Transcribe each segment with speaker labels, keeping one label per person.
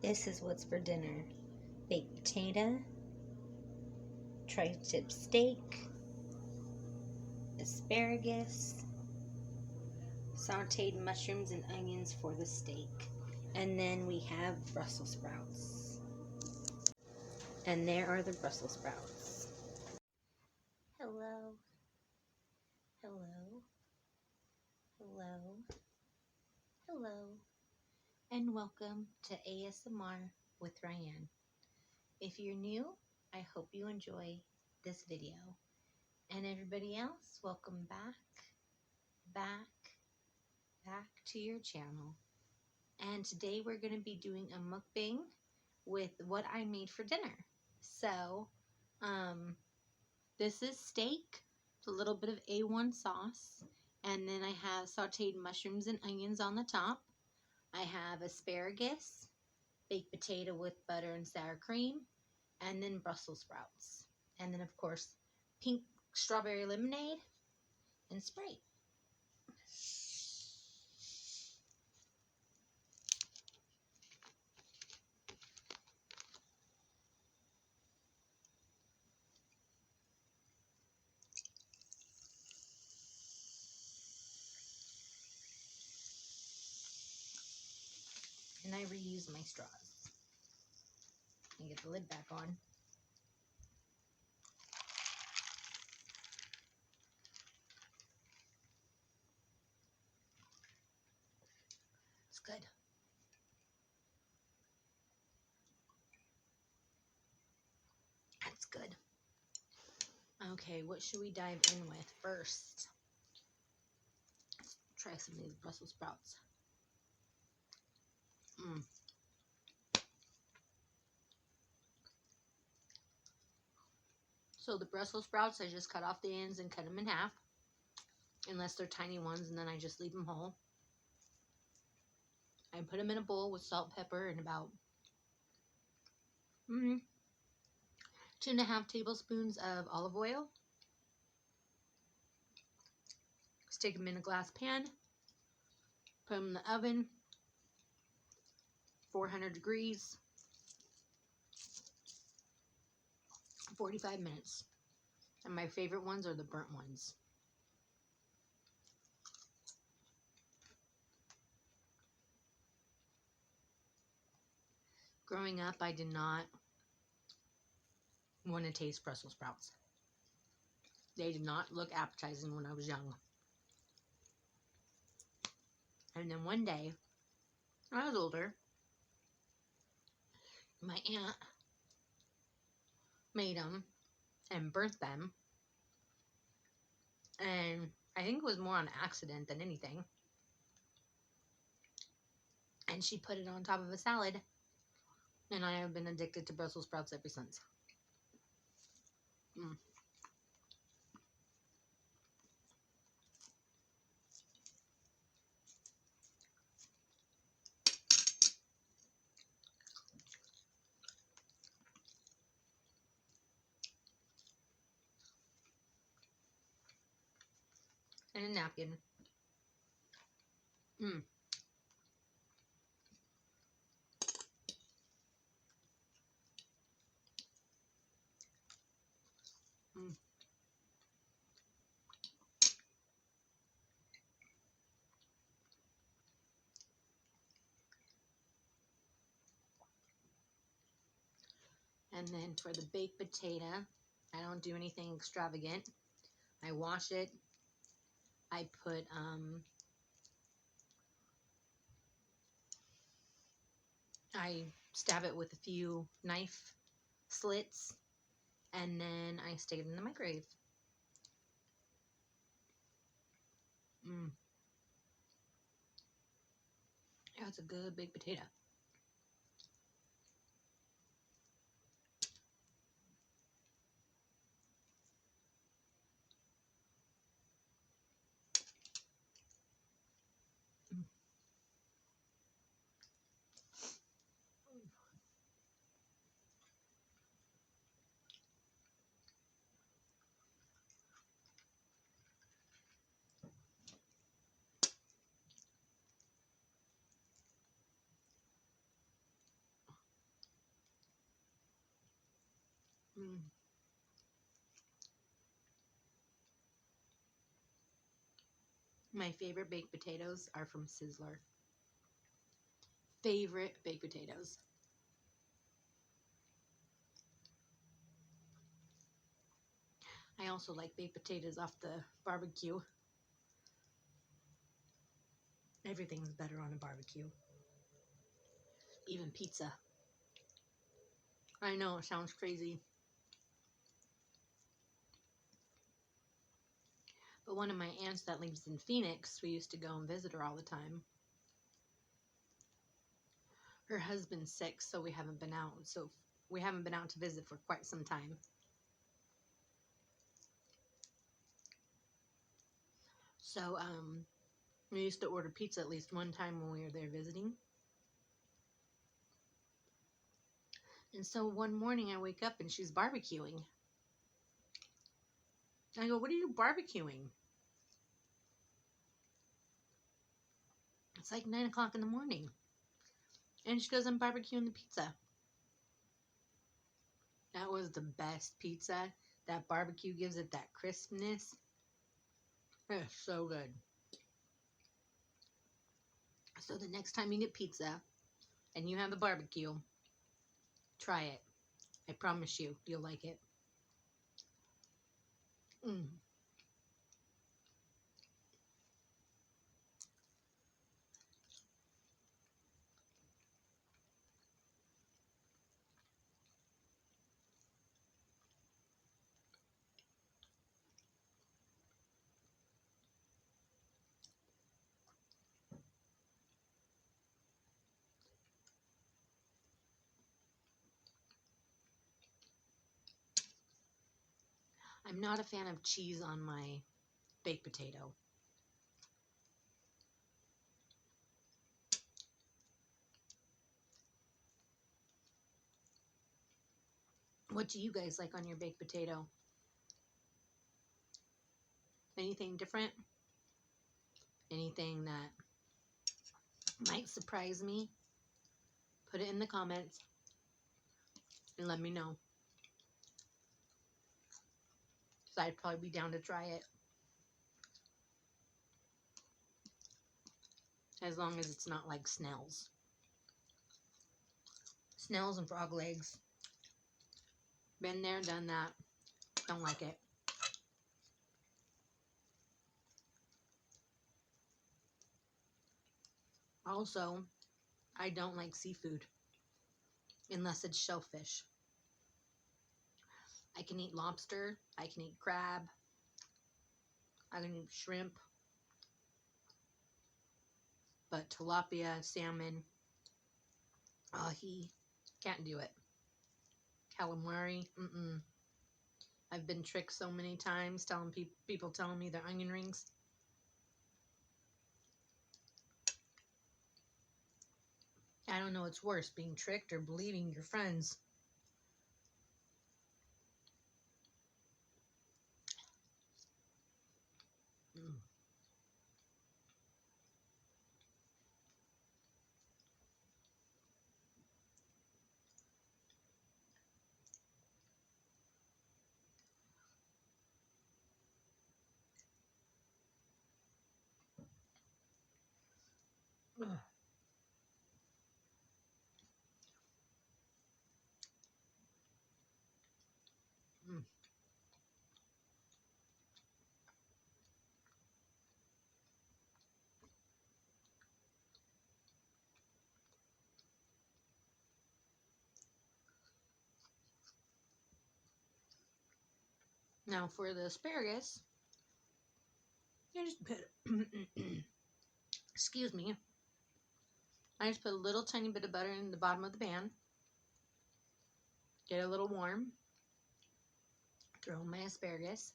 Speaker 1: This is what's for dinner. Baked potato, tri-tip steak, asparagus, sauteed mushrooms and onions for the steak. And then we have Brussels sprouts. And there are the Brussels sprouts. Hello. Hello. Hello. Hello. And welcome to ASMR with Ryan. If you're new, I hope you enjoy this video. And everybody else, welcome back to your channel. And today we're going to be doing a mukbang with what I made for dinner. So, this is steak, a little bit of A1 sauce, and then I have sauteed mushrooms and onions on the top. I have asparagus, baked potato with butter and sour cream, and then Brussels sprouts. And then, of course, pink strawberry lemonade and Sprite. And I reuse my straws. And get the lid back on. It's good. That's good. Okay, what should we dive in with first? Let's try some of these Brussels sprouts. So the Brussels sprouts, I just cut off the ends and cut them in half. Unless they're tiny ones, and then I just leave them whole. I put them in a bowl with salt, pepper, and about 2.5 tablespoons of olive oil. Stick them in a glass pan. Put them in the oven, 400 degrees, 45 minutes. And my favorite ones are the burnt ones. Growing up, I did not want to taste Brussels sprouts. They did not look appetizing when I was young. And then one day, when I was older, my aunt made them and burnt them. And I think it was more on accident than anything. And she put it on top of a salad. And I have been addicted to Brussels sprouts ever since. And a napkin. And then for the baked potato, I don't do anything extravagant. I wash it. I put I stab it with a few knife slits, and then I stick it in the microwave. Yeah, it's a good baked potato. Mm. My favorite baked potatoes are from Sizzler. Favorite baked potatoes. I also like baked potatoes off the barbecue. Everything's better on a barbecue. Even pizza. I know, it sounds crazy. But one of my aunts that lives in Phoenix, we used to go and visit her all the time. Her husband's sick, so we haven't been out. So we haven't been out to visit for quite some time. So we used to order pizza at least one time when we were there visiting. And so one morning I wake up and she's barbecuing. I go, "What are you barbecuing?" It's like 9 o'clock in the morning. And she goes, "I'm barbecuing the pizza." That was the best pizza. That barbecue gives it that crispness. It's so good. So the next time you get pizza and you have a barbecue, try it. I promise you, you'll like it. Mm. I'm not a fan of cheese on my baked potato. What do you guys like on your baked potato? Anything different? Anything that might surprise me? Put it in the comments and let me know. So I'd probably be down to try it. As long as it's not like snails. Snails and frog legs. Been there, done that. Don't like it. Also, I don't like seafood unless it's shellfish. I can eat lobster. I can eat crab. I can eat shrimp. But tilapia, salmon, ahi, can't do it. Calamari, I've been tricked so many times telling people telling me they're onion rings. I don't know what's worse, being tricked or believing your friends. Mm. Ugh. Mm. Now for the asparagus, I just put, excuse me, I just put a little tiny bit of butter in the bottom of the pan, get it a little warm, throw in my asparagus.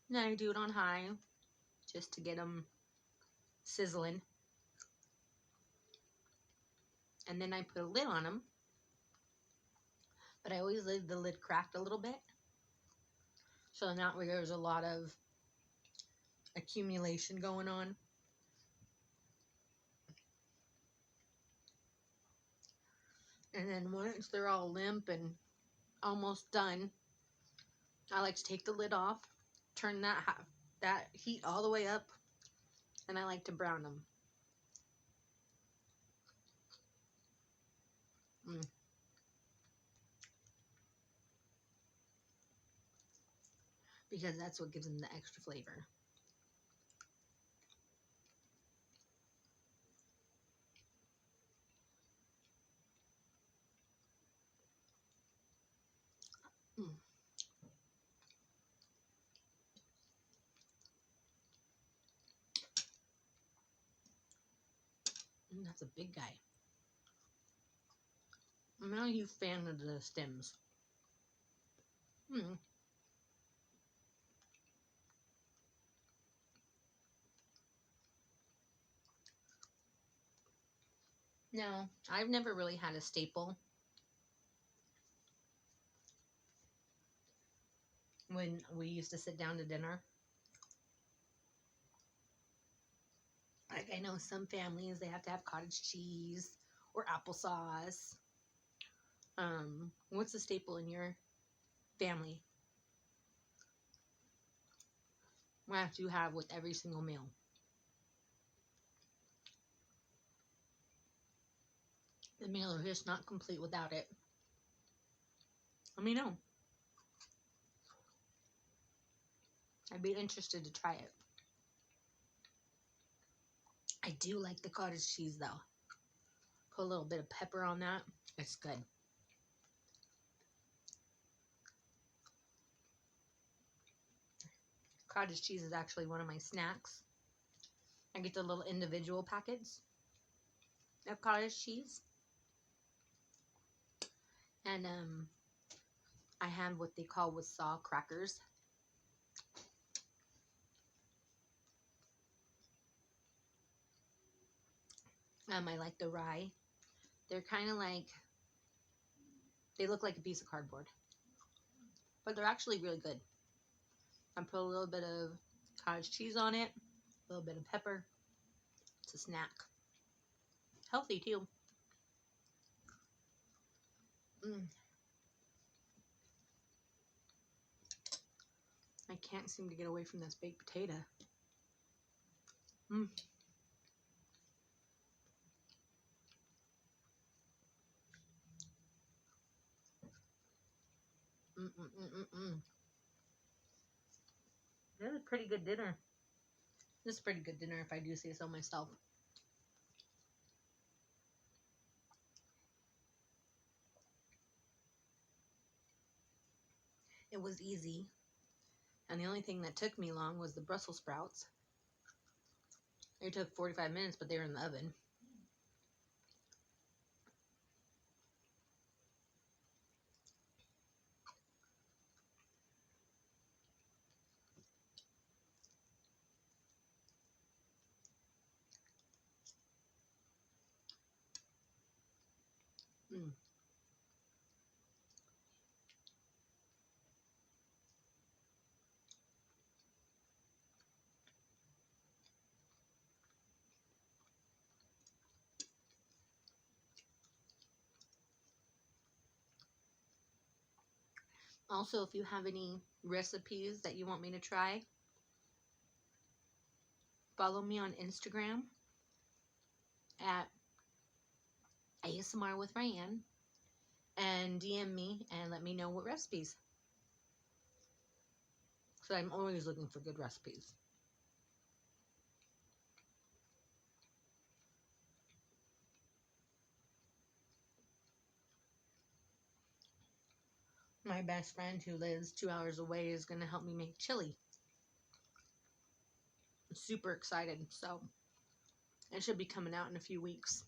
Speaker 1: Then I do it on high just to get them sizzling. And then I put a lid on them, but I always leave the lid cracked a little bit. So not where there's a lot of accumulation going on. And then once they're all limp and almost done, I like to take the lid off, turn that heat all the way up, and I like to brown them. Mm. Because that's what gives them the extra flavor. Mm. That's a big guy. I'm not a huge fan of the stems. Mm. No, I've never really had a staple when we used to sit down to dinner. Like, I know some families, they have to have cottage cheese or applesauce. What's the staple in your family? What do you have with every single meal? The meal is just not complete without it. Let me know. I'd be interested to try it. I do like the cottage cheese though. Put a little bit of pepper on that. It's good. Cottage cheese is actually one of my snacks. I get the little individual packets of cottage cheese. And I have what they call with saw crackers. I like the rye. They're kind of like, they look like a piece of cardboard, but they're actually really good. I put a little bit of cottage cheese on it, a little bit of pepper. It's a snack. Healthy too. Mm. I can't seem to get away from this baked potato. Mm. Mm-mm-mm-mm-mm. This is a pretty good dinner. This is a pretty good dinner if I do say so myself. It was easy. And the only thing that took me long was the Brussels sprouts. They took 45 minutes, but they were in the oven. Mm. Also, if you have any recipes that you want me to try, follow me on Instagram at ASMR with Ryan and DM me and let me know what recipes. So I'm always looking for good recipes. My best friend who lives 2 hours away is going to help me make chili. I'm super excited. So it should be coming out in a few weeks.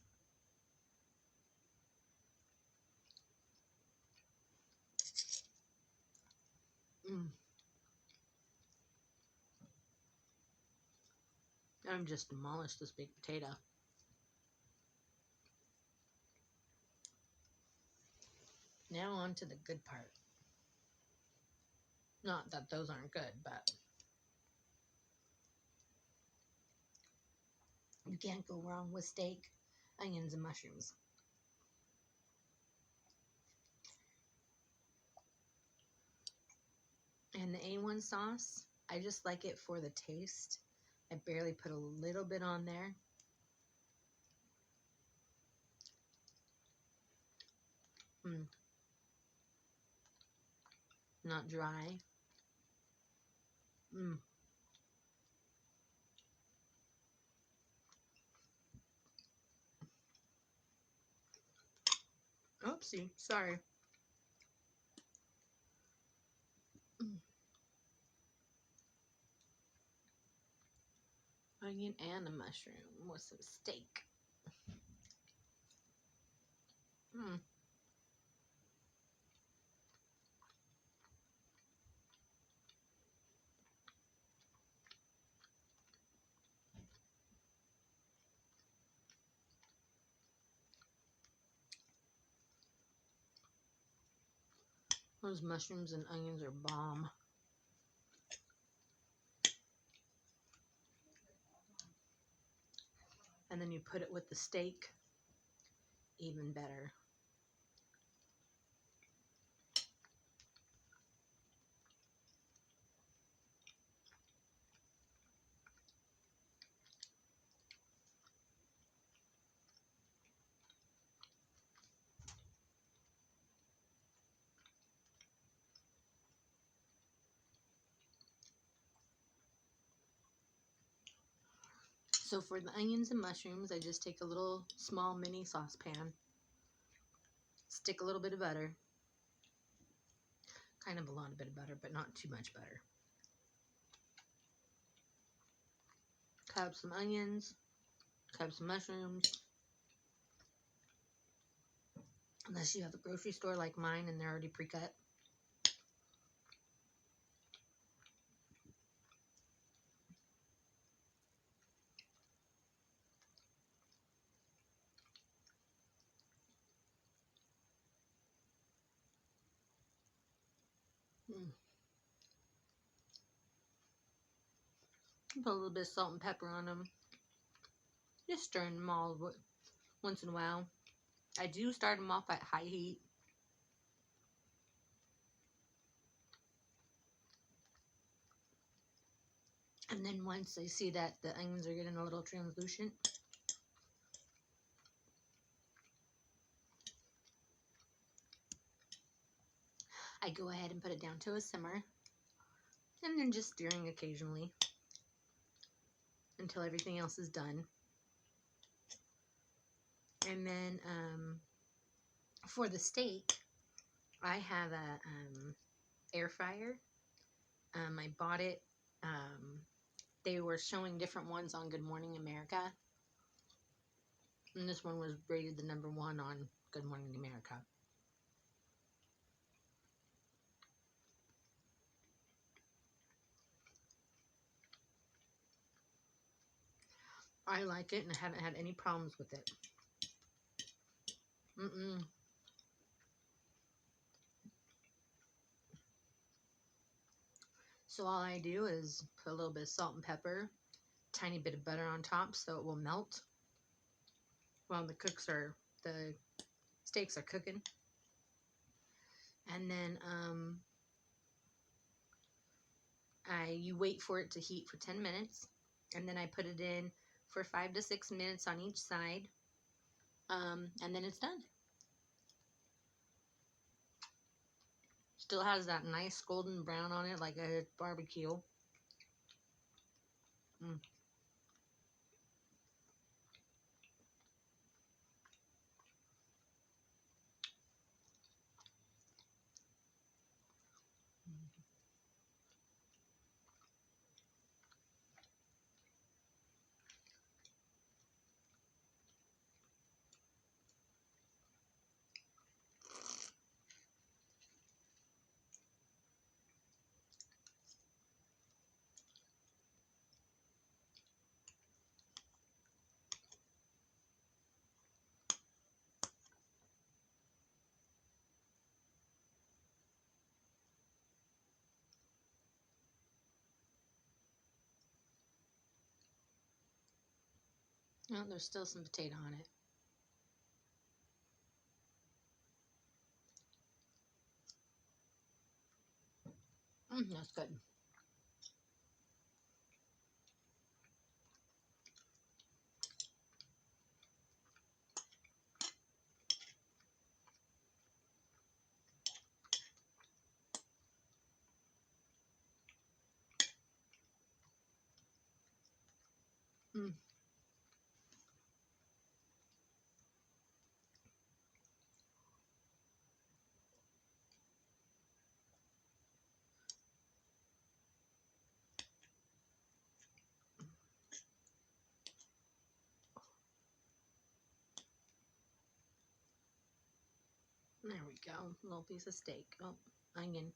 Speaker 1: Mm. I'm just demolished this baked potato. Now on to the good part. Not that those aren't good, but you can't go wrong with steak, onions, and mushrooms. And the A1 sauce, I just like it for the taste. I barely put a little bit on there. Not dry. Oopsie, sorry. Onion and a mushroom with some steak. Those mushrooms and onions are bomb. And then you put it with the steak, even better. So for the onions and mushrooms, I just take a little small mini saucepan, stick a little bit of butter, kind of a lot of bit of butter, but not too much butter. Cut up some onions, cut up some mushrooms. Unless you have a grocery store like mine and they're already pre-cut. Put a little bit of salt and pepper on them. Just stirring them all once in a while. I do start them off at high heat. And then once I see that the onions are getting a little translucent, I go ahead and put it down to a simmer. And then just stirring occasionally until everything else is done. And then for the steak, I have a air fryer. I bought it. They were showing different ones on Good Morning America. And this one was rated the #1 on Good Morning America. I like it and I haven't had any problems with it. So all I do is put a little bit of salt and pepper, tiny bit of butter on top so it will melt while the steaks are cooking. And then you wait for it to heat for 10 minutes, and then I put it in for 5 to 6 minutes on each side, and then it's done. Still has that nice golden brown on it like a barbecue. Oh, there's still some potato on it. That's good. Mm. There we go. A little piece of steak. Oh, onion.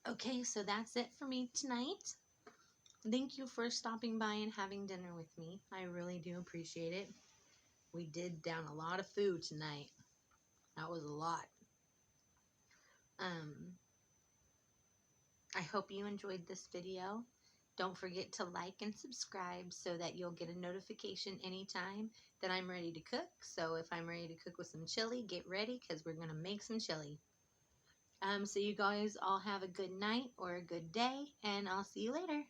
Speaker 1: Okay, so that's it for me tonight. Thank you for stopping by and having dinner with me. I really do appreciate it. We did down a lot of food tonight. That was a lot. Um, I hope you enjoyed this video. Don't forget to like and subscribe so that you'll get a notification anytime that I'm ready to cook. So if I'm ready to cook with some chili, get ready because we're going to make some chili. So you guys all have a good night or a good day, and I'll see you later.